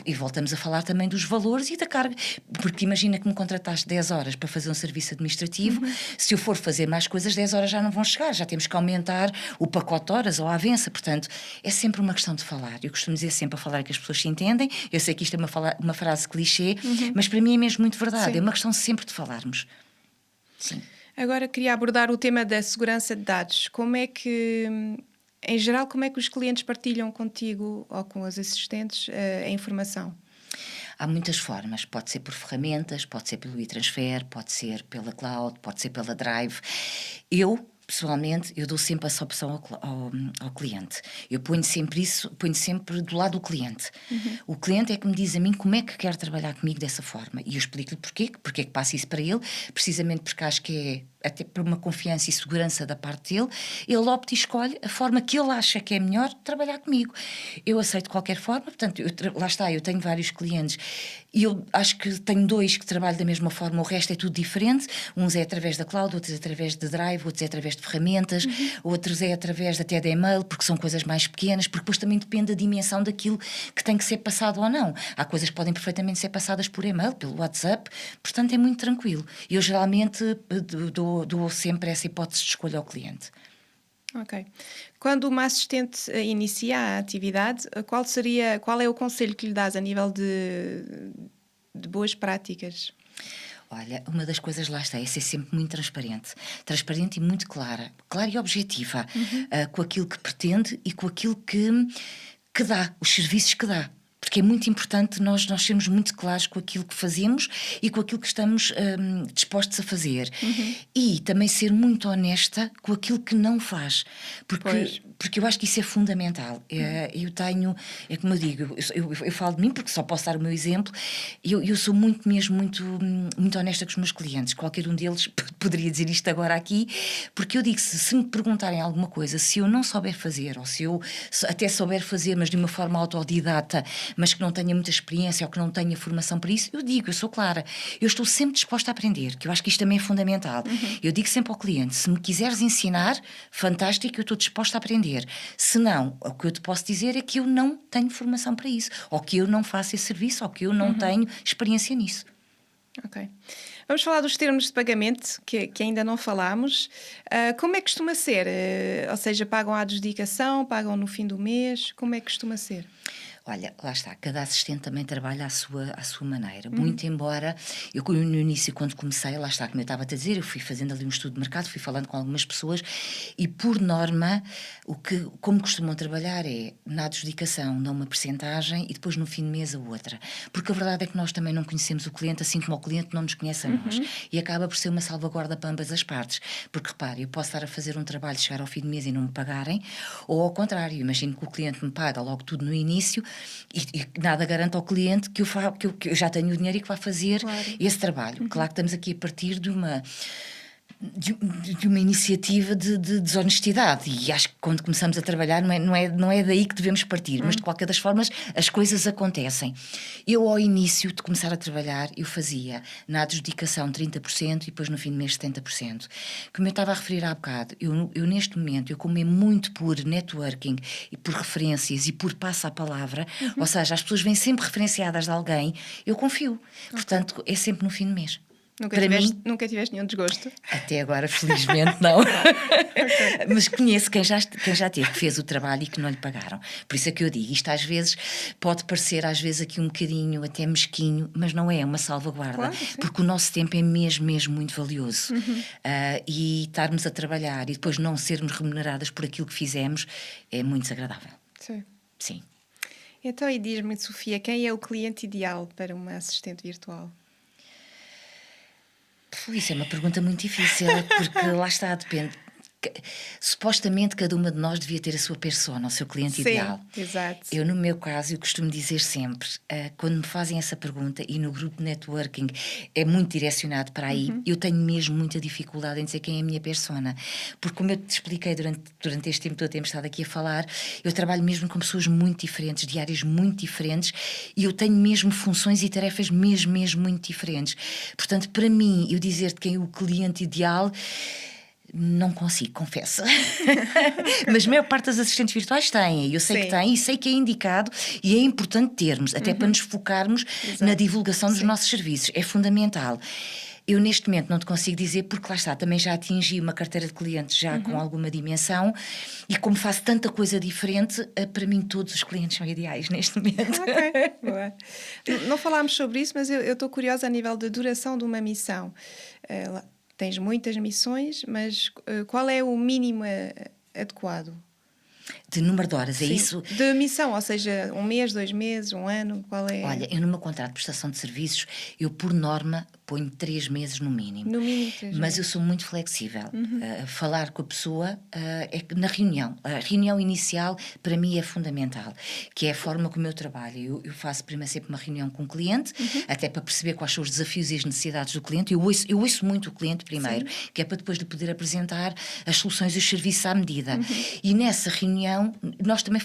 e voltamos a falar também dos valores e da carga, porque imagina que me contrataste 10 horas para fazer um serviço administrativo, se eu for fazer mais coisas, 10 horas já não vão chegar, já temos que aumentar o pacote de horas ou a avença, portanto, é sempre uma questão de falar. Eu costumo dizer sempre a falar que as pessoas se entendem, eu sei que isto é uma frase clichê, mas para mim é mesmo muito verdade, Sim. é uma questão sempre de falarmos. Sim. Agora queria abordar o tema da segurança de dados. Como é que, em geral, como é que os clientes partilham contigo ou com os assistentes a informação? Há muitas formas, pode ser por ferramentas, pode ser pelo e-transfer, pode ser pela cloud, pode ser pela Drive. Pessoalmente, eu dou sempre essa opção ao cliente. Eu ponho sempre do lado do cliente. O cliente é que me diz a mim como é que quer trabalhar comigo dessa forma. E eu explico-lhe porque é que passo isso para ele, precisamente porque acho que é até por uma confiança e segurança da parte dele, ele opta e escolhe a forma que ele acha que é melhor trabalhar comigo. Eu aceito qualquer forma, portanto, lá está, eu tenho vários clientes e eu acho que tenho 2 que trabalham da mesma forma, o resto é tudo diferente. Uns é através da cloud, outros é através de Drive, outros é através de ferramentas, outros é através até de e-mail, porque são coisas mais pequenas, porque depois também depende da dimensão daquilo que tem que ser passado ou não. Há coisas que podem perfeitamente ser passadas por e-mail, pelo WhatsApp, portanto é muito tranquilo. Eu geralmente dou sempre essa hipótese de escolha ao cliente. Ok. Quando uma assistente inicia a atividade, qual é o conselho que lhe dás a nível de boas práticas? Olha, uma das coisas lá está é ser sempre muito transparente e muito clara e objetiva, com aquilo que pretende e com aquilo que dá, os serviços que dá. Porque é muito importante nós sermos muito claros com aquilo que fazemos e com aquilo que estamos dispostos a fazer. E também ser muito honesta com aquilo que não faz. Porque porque eu acho que isso é fundamental. Eu tenho, é como eu digo, eu falo de mim porque só posso dar o meu exemplo. Eu sou muito honesta com os meus clientes. Qualquer um deles poderia dizer isto agora aqui, porque eu digo, se me perguntarem alguma coisa, se eu não souber fazer, ou se eu até souber fazer, mas de uma forma autodidata, mas que não tenha muita experiência ou que não tenha formação para isso, eu digo, eu sou clara. Eu estou sempre disposta a aprender, que eu acho que isto também é fundamental. Eu digo sempre ao cliente, se me quiseres ensinar, fantástico, eu estou disposta a aprender. Se não, o que eu te posso dizer é que eu não tenho formação para isso, ou que eu não faço esse serviço, ou que eu não tenho experiência nisso. Ok. Vamos falar dos termos de pagamento, que ainda não falámos. Como é que costuma ser? Ou seja, pagam à adjudicação, pagam no fim do mês? Como é que costuma ser? Olha, lá está, cada assistente também trabalha à sua maneira. Muito embora, eu no início, quando comecei, lá está, como eu estava a dizer, eu fui fazendo ali um estudo de mercado, fui falando com algumas pessoas e, por norma, como costumam trabalhar é na adjudicação, dão uma percentagem e depois no fim de mês a outra. Porque a verdade é que nós também não conhecemos o cliente, assim como o cliente não nos conhece a nós. E acaba por ser uma salvaguarda para ambas as partes. Porque, repare, eu posso estar a fazer um trabalho, chegar ao fim de mês e não me pagarem, ou ao contrário, imagino que o cliente me paga logo tudo no início e nada garante ao cliente que eu já tenho o dinheiro e que vai fazer esse trabalho. Claro que estamos aqui a partir de uma iniciativa de desonestidade e acho que quando começamos a trabalhar não é daí que devemos partir, mas de qualquer das formas as coisas acontecem. Eu ao início de começar a trabalhar eu fazia na adjudicação 30% e depois no fim do mês 70%. Como eu estava a referir há bocado, eu neste momento, eu como é muito por networking e por referências e por passa a palavra, ou seja, as pessoas vêm sempre referenciadas de alguém, eu confio. Portanto, é sempre no fim do mês. Nunca tiveste nenhum desgosto? Até agora, felizmente, não. Mas conheço quem já teve, que fez o trabalho e que não lhe pagaram. Por isso é que eu digo, isto às vezes pode parecer aqui um bocadinho até mesquinho, mas não é uma salvaguarda. Claro, porque o nosso tempo é mesmo muito valioso. E estarmos a trabalhar e depois não sermos remuneradas por aquilo que fizemos é muito desagradável. Sim. Então, e diz-me, Sofia, quem é o cliente ideal para uma assistente virtual? Isso é uma pergunta muito difícil, porque lá está, depende. Supostamente cada uma de nós devia ter a sua persona, o seu cliente ideal. Exato. Eu, no meu caso, eu costumo dizer sempre, quando me fazem essa pergunta e no grupo de networking é muito direcionado para aí, eu tenho mesmo muita dificuldade em dizer quem é a minha persona, porque como eu te expliquei durante este tempo todo temos estado aqui a falar, eu trabalho mesmo com pessoas muito diferentes, de áreas muito diferentes, e eu tenho mesmo funções e tarefas mesmo muito diferentes. Portanto, para mim, eu dizer-te quem é o cliente ideal não consigo, confesso. Mas a maior parte das assistentes virtuais têm. Eu sei que têm e sei que é indicado e é importante termos, até para nos focarmos na divulgação dos nossos serviços. É fundamental. Eu neste momento não te consigo dizer porque lá está, também já atingi uma carteira de clientes já com alguma dimensão e como faço tanta coisa diferente, para mim todos os clientes são ideais neste momento. Ok, boa. Não falámos sobre isso, mas eu estou curiosa a nível da duração de uma missão. Tens muitas missões, mas qual é o mínimo adequado? De número de horas, é isso? De missão, ou seja, 1 mês, 2 meses, 1 ano, qual é? Olha, eu no meu contrato de prestação de serviços, eu por norma ponho 3 meses no mínimo. No mínimo 3 meses. Mas eu sou muito flexível. Falar com a pessoa é na reunião. A reunião inicial, para mim, é fundamental, que é a forma como eu trabalho. Eu faço primeiro sempre uma reunião com o cliente, até para perceber quais são os desafios e as necessidades do cliente. Eu ouço muito o cliente primeiro, que é para depois lhe poder apresentar as soluções e os serviços à medida. E nessa reunião, nós também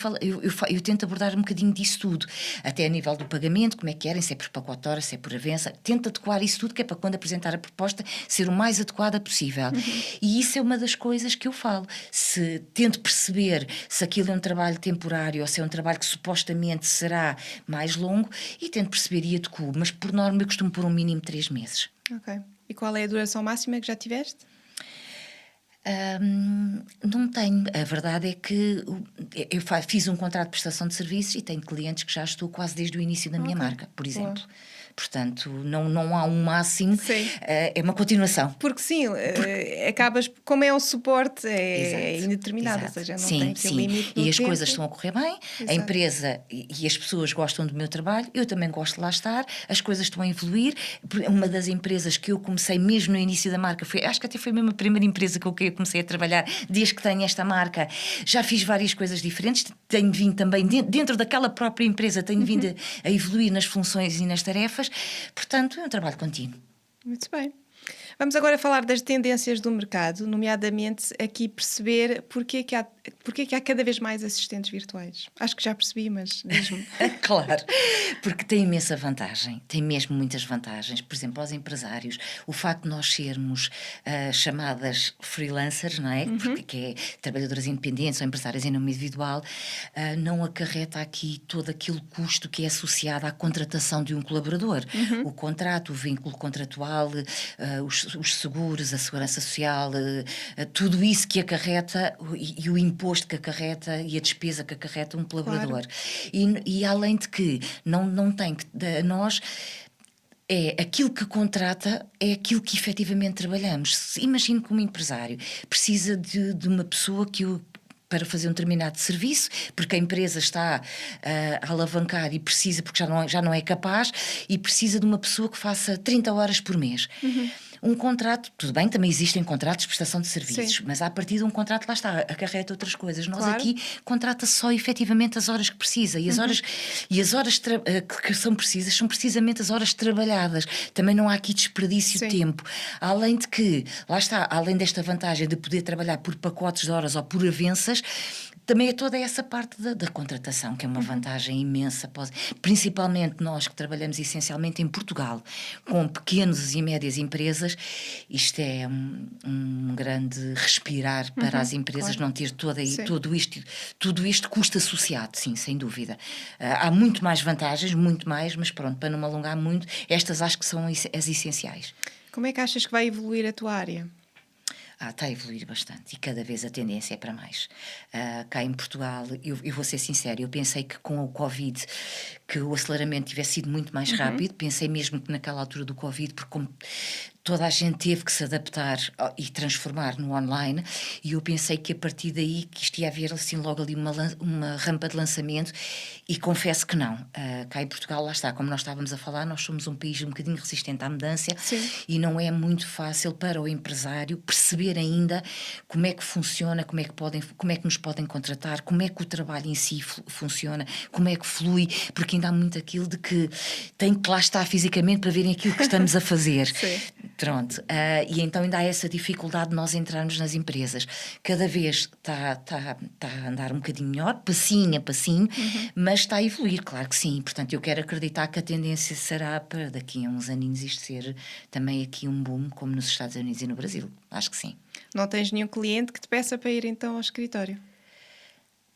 eu tento abordar um bocadinho disso tudo, até a nível do pagamento, como é que querem, se é por pacote hora, se é por avança. Tento adequar isso tudo, que é para quando apresentar a proposta ser o mais adequada possível. E isso é uma das coisas que eu falo. Tento perceber se aquilo é um trabalho temporário ou se é um trabalho que supostamente será mais longo e tento perceber e adequo, mas por norma eu costumo pôr um mínimo de 3 meses. Ok. E qual é a duração máxima que já tiveste? Não tenho. A verdade é que eu fiz um contrato de prestação de serviços e tenho clientes que já estou quase desde o início da minha marca, por exemplo. Portanto, não há um máximo, Sim. É uma continuação. Porque sim, acabas, como é um suporte, é Exato, indeterminado, ou exato. seja, não Sim, tem aquele sim. limite no E as tempo. coisas estão a correr bem, Exato. a empresa e as pessoas gostam do meu trabalho, eu também gosto de lá estar, as coisas estão a evoluir. Uma das empresas que eu comecei mesmo no início da marca, acho que até foi mesmo a primeira empresa com que eu comecei a trabalhar, desde que tenho esta marca. Já fiz várias coisas diferentes, tenho vindo também, dentro daquela própria empresa, tenho vindo a evoluir nas funções e nas tarefas, portanto, é um trabalho contínuo. Muito bem. Vamos agora falar das tendências do mercado, nomeadamente aqui perceber porque é que há cada vez mais assistentes virtuais. Acho que já percebi, mas diz-me. Claro, porque tem imensa vantagem, tem mesmo muitas vantagens. Por exemplo, aos empresários, o facto de nós sermos chamadas freelancers, não é? Porque que é trabalhadoras independentes ou empresárias em nome individual, não acarreta aqui todo aquele custo que é associado à contratação de um colaborador. O contrato, o vínculo contratual, os seguros, a segurança social, tudo isso que acarreta e o imposto que acarreta e a despesa que acarreta um colaborador. Claro. E além de que não tem que nós é aquilo que contrata, é aquilo que efetivamente trabalhamos. Imagino que um empresário precisa de uma pessoa para fazer um determinado serviço, porque a empresa está a alavancar e precisa, porque já não é capaz, e precisa de uma pessoa que faça 30 horas por mês. Um contrato, tudo bem, também existem contratos de prestação de serviços, mas a partir de um contrato, lá está, acarreta outras coisas. Nós aqui contrata só efetivamente as horas que precisa, e as horas que são precisas são precisamente as horas trabalhadas. Também não há aqui desperdício de tempo. Além de que, lá está, além desta vantagem de poder trabalhar por pacotes de horas ou por avanças, também é toda essa parte da contratação, que é uma vantagem imensa, principalmente nós que trabalhamos essencialmente em Portugal, com pequenas e médias empresas. Isto é um grande respirar para as empresas, não ter tudo este custo associado, sim, sem dúvida. Há muito mais vantagens, muito mais, mas pronto, para não me alongar muito, estas acho que são as essenciais. Como é que achas que vai evoluir a tua área? Está a evoluir bastante e cada vez a tendência é para mais. Cá em Portugal, eu vou ser sincera, eu pensei que com o Covid que o aceleramento tivesse sido muito mais rápido, pensei mesmo que naquela altura do Covid, porque como toda a gente teve que se adaptar e transformar no online, e eu pensei que a partir daí que isto ia haver assim logo ali uma rampa de lançamento, e confesso que não. Cá em Portugal, lá está, como nós estávamos a falar, nós somos um país um bocadinho resistente à mudança. Sim. E não é muito fácil para o empresário perceber ainda como é que funciona, como é que nos podem contratar, como é que o trabalho em si funciona, como é que flui, porque ainda há muito aquilo de que tem que lá estar fisicamente para verem aquilo que estamos a fazer. Sim. Pronto, e então ainda há essa dificuldade de nós entrarmos nas empresas. Cada vez está a andar um bocadinho melhor, passinho a passinho, mas está a evoluir, claro que sim. Portanto, eu quero acreditar que a tendência será para daqui a uns aninhos isto ser também aqui um boom, como nos Estados Unidos e no Brasil. Acho que sim. Não tens nenhum cliente que te peça para ir então ao escritório?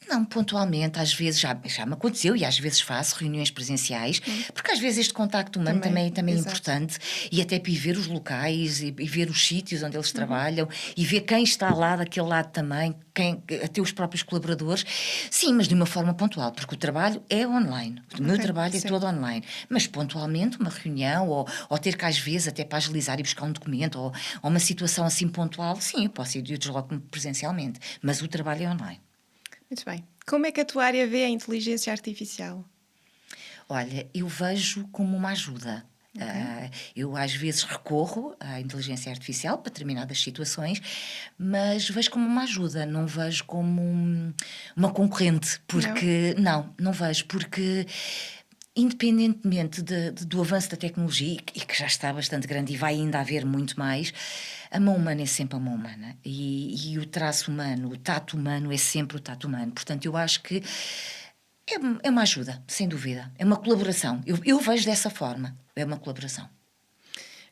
Não, pontualmente, às vezes já me aconteceu e às vezes faço reuniões presenciais, porque às vezes este contacto humano também é importante, e até para ir ver os locais e ver os sítios onde eles trabalham e ver quem está lá daquele lado também, até os próprios colaboradores. Sim, mas de uma forma pontual, porque o trabalho é online, o meu trabalho é todo online, mas pontualmente uma reunião ou ter que às vezes até para agilizar e buscar um documento ou uma situação assim pontual, sim, eu posso ir, eu desloco-me presencialmente, mas o trabalho é online. Muito bem. Como é que a tua área vê a inteligência artificial? Olha, eu vejo como uma ajuda. Eu às vezes recorro à inteligência artificial para determinadas situações, mas vejo como uma ajuda, não vejo como uma concorrente, porque não vejo, porque independentemente do avanço da tecnologia, e que já está bastante grande e vai ainda haver muito mais, a mão humana é sempre a mão humana, e o traço humano, o tato humano é sempre o tato humano. Portanto, eu acho que é uma ajuda, sem dúvida, é uma colaboração. Eu vejo dessa forma, é uma colaboração.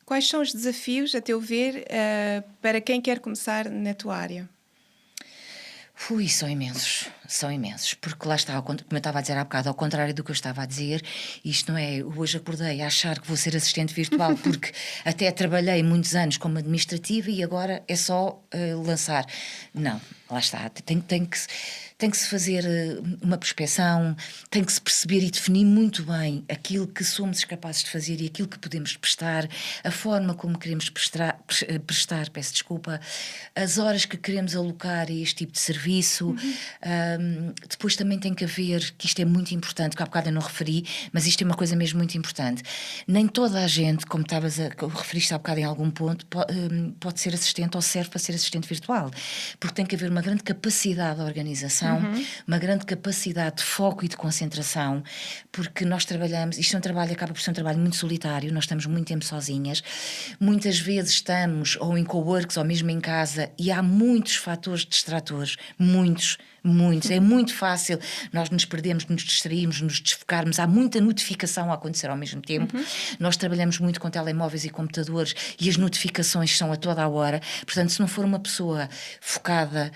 Quais são os desafios, a teu ver, para quem quer começar na tua área? São imensos, porque lá está, como eu estava a dizer há bocado, ao contrário do que eu estava a dizer, isto não é, hoje acordei a achar que vou ser assistente virtual, porque até trabalhei muitos anos como administrativa e agora é só lançar. Não, lá está, tem que se fazer uma prospeção, tem que se perceber e definir muito bem aquilo que somos capazes de fazer e aquilo que podemos prestar, a forma como queremos prestar, peço desculpa, as horas que queremos alocar a este tipo de serviço. Depois também tem que haver, que isto é muito importante, que há bocado eu não referi, mas isto é uma coisa mesmo muito importante. Nem toda a gente, como referiste há bocado em algum ponto, pode ser assistente ou serve para ser assistente virtual, porque tem que haver uma grande capacidade de organização, uma grande capacidade de foco e de concentração, porque nós trabalhamos, isto é um trabalho, acaba por ser um trabalho muito solitário, nós estamos muito tempo sozinhas, muitas vezes estamos ou em coworks ou mesmo em casa e há muitos fatores distratores, muitos, é muito fácil nós nos perdermos, nos distrairmos, nos desfocarmos, há muita notificação a acontecer ao mesmo tempo. Nós trabalhamos muito com telemóveis e computadores e as notificações são a toda a hora, portanto se não for uma pessoa focada,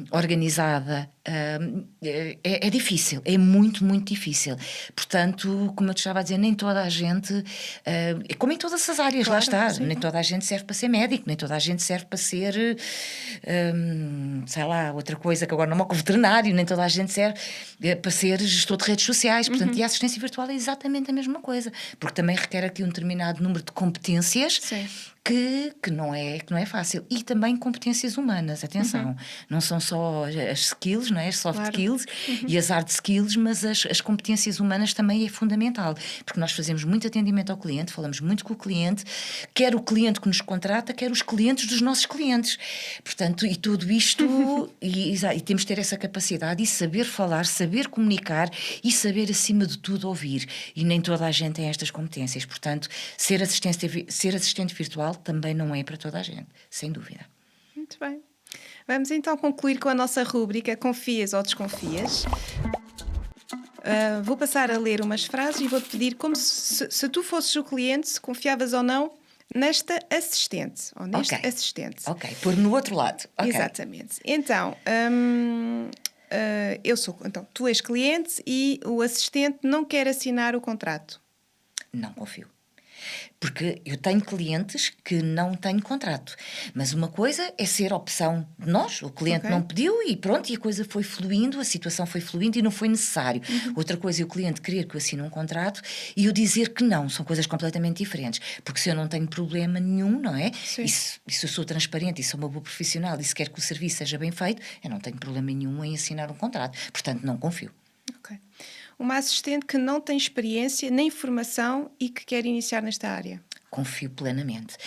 organizada, é difícil, é muito, muito difícil. Portanto, como eu te estava a dizer, nem toda a gente, como em todas as áreas, claro, lá está, sim. nem toda a gente serve para ser médico, nem toda a gente serve para ser, sei lá, outra coisa que agora não me ocorre, veterinário, nem toda a gente serve para ser gestor de redes sociais. Portanto, e a assistência virtual é exatamente a mesma coisa, porque também requer aqui um determinado número de competências. Sim. Que não é fácil. E também competências humanas, atenção. Não são só as skills, não é? As soft skills e as hard skills, mas as competências humanas também é fundamental. Porque nós fazemos muito atendimento ao cliente, falamos muito com o cliente, quer o cliente que nos contrata, quer os clientes dos nossos clientes. Portanto, e tudo isto, e temos de ter essa capacidade e saber falar, saber comunicar e saber, acima de tudo, ouvir. E nem toda a gente tem estas competências. Portanto, ser assistente virtual também não é para toda a gente, sem dúvida. Muito bem. Vamos então concluir com a nossa rúbrica Confias ou Desconfias. Vou passar a ler umas frases e vou-te pedir como se tu fosses o cliente, se confiavas ou não nesta assistente ou neste assistente. Ok, pôr no outro lado. Okay. Exatamente. Então, então, tu és cliente e o assistente não quer assinar o contrato. Não confio. Porque eu tenho clientes que não têm contrato. Mas uma coisa é ser opção de nós. O cliente não pediu e pronto, e a coisa foi fluindo, a situação foi fluindo e não foi necessário. Outra coisa é o cliente querer que eu assine um contrato e eu dizer que não. São coisas completamente diferentes. Porque se eu não tenho problema nenhum, não é? E se eu sou transparente e sou uma boa profissional e se quer que o serviço seja bem feito, eu não tenho problema nenhum em assinar um contrato. Portanto, não confio. Ok. Uma assistente que não tem experiência nem formação e que quer iniciar nesta área. Confio plenamente.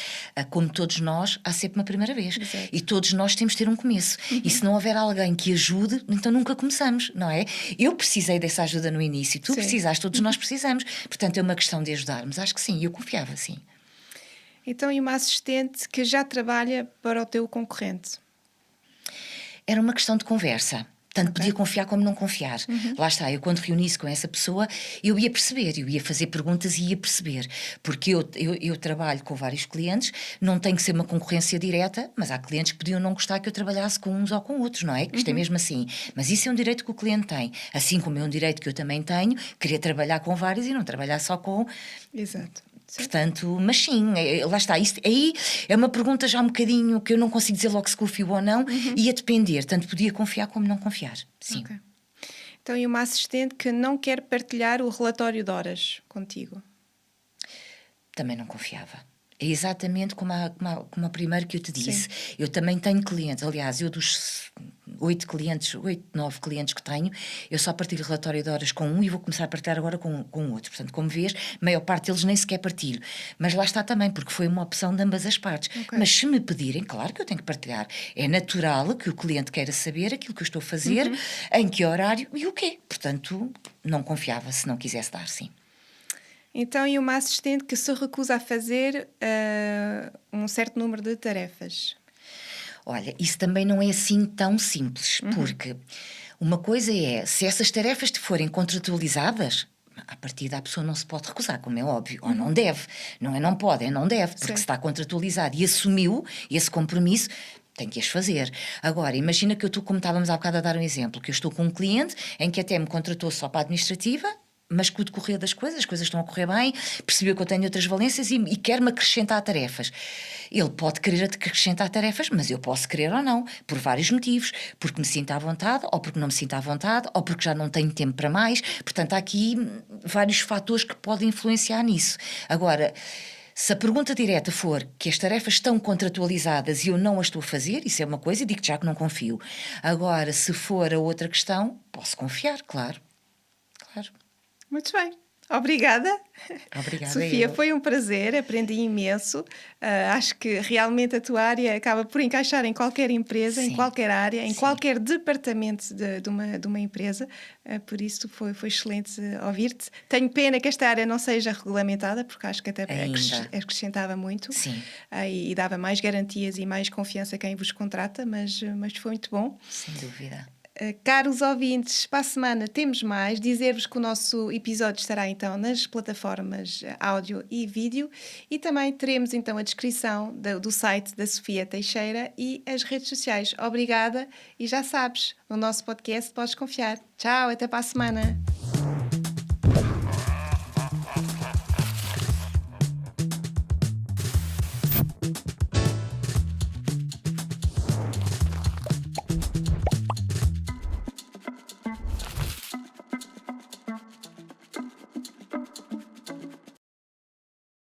Como todos nós, há sempre uma primeira vez. Exato. E todos nós temos de ter um começo. E se não houver alguém que ajude, então nunca começamos, não é? Eu precisei dessa ajuda no início, tu precisaste, todos nós precisamos. Portanto, é uma questão de ajudarmos. Acho que sim, eu confiava, sim. Então, e uma assistente que já trabalha para o teu concorrente? Era uma questão de conversa. Tanto podia confiar como não confiar. Lá está, eu quando reuni-se com essa pessoa, eu ia perceber, eu ia fazer perguntas e ia perceber. Porque eu trabalho com vários clientes, não tem que ser uma concorrência direta, mas há clientes que podiam não gostar que eu trabalhasse com uns ou com outros, não é? Que isto é mesmo assim. Mas isso é um direito que o cliente tem. Assim como é um direito que eu também tenho, querer trabalhar com vários e não trabalhar só com... Exato. Portanto, mas sim, lá está. Isso, aí é uma pergunta já um bocadinho que eu não consigo dizer logo se confio ou não, ia depender. Tanto podia confiar como não confiar. Sim. Okay. Então, e uma assistente que não quer partilhar o relatório de horas contigo? Também não confiava. É exatamente como a primeira que eu te disse. Eu também tenho clientes, aliás, eu dos 8, 9 clientes que tenho, eu só partilho relatório de horas com um e vou começar a partilhar agora com outro. Portanto, como vês, a maior parte deles nem sequer partilho. Mas lá está também, porque foi uma opção de ambas as partes. Mas se me pedirem, claro que eu tenho que partilhar. É natural que o cliente queira saber aquilo que eu estou a fazer, em que horário e o quê. Portanto, não confiava se não quisesse dar, sim. Então, e uma assistente que se recusa a fazer um certo número de tarefas? Olha, isso também não é assim tão simples, porque uma coisa é, se essas tarefas forem contratualizadas, a partir da pessoa não se pode recusar, como é óbvio, ou não deve, não é não pode, é não deve, porque se está contratualizado e assumiu esse compromisso, tem que as fazer. Agora, imagina que eu estou, como estávamos há bocado a dar um exemplo, que eu estou com um cliente em que até me contratou só para a administrativa, mas com o decorrer das coisas, as coisas estão a correr bem, percebeu que eu tenho outras valências e quer-me acrescentar tarefas. Ele pode querer acrescentar tarefas, mas eu posso querer ou não, por vários motivos, porque me sinto à vontade, ou porque não me sinto à vontade, ou porque já não tenho tempo para mais. Portanto, há aqui vários fatores que podem influenciar nisso. Agora, se a pergunta direta for que as tarefas estão contratualizadas e eu não as estou a fazer, isso é uma coisa e digo já que não confio. Agora, se for a outra questão, posso confiar, claro. Claro. Muito bem. Obrigada. Obrigada, Sofia, eu. foi um prazer, aprendi imenso. Acho que realmente a tua área acaba por encaixar em qualquer empresa, em Sim, qualquer área, em sim. qualquer departamento de uma empresa. Por isso foi excelente ouvir-te. Tenho pena que esta área não seja regulamentada, porque acho que até Ainda. acrescentava muito. Sim. E dava mais garantias e mais confiança a quem vos contrata, mas foi muito bom. Sem dúvida. Caros ouvintes, para a semana temos mais. Dizer-vos que o nosso episódio estará então nas plataformas áudio e vídeo e também teremos então a descrição do site da Sofia Teixeira e as redes sociais. Obrigada e já sabes, no nosso podcast podes confiar. Tchau, até para a semana.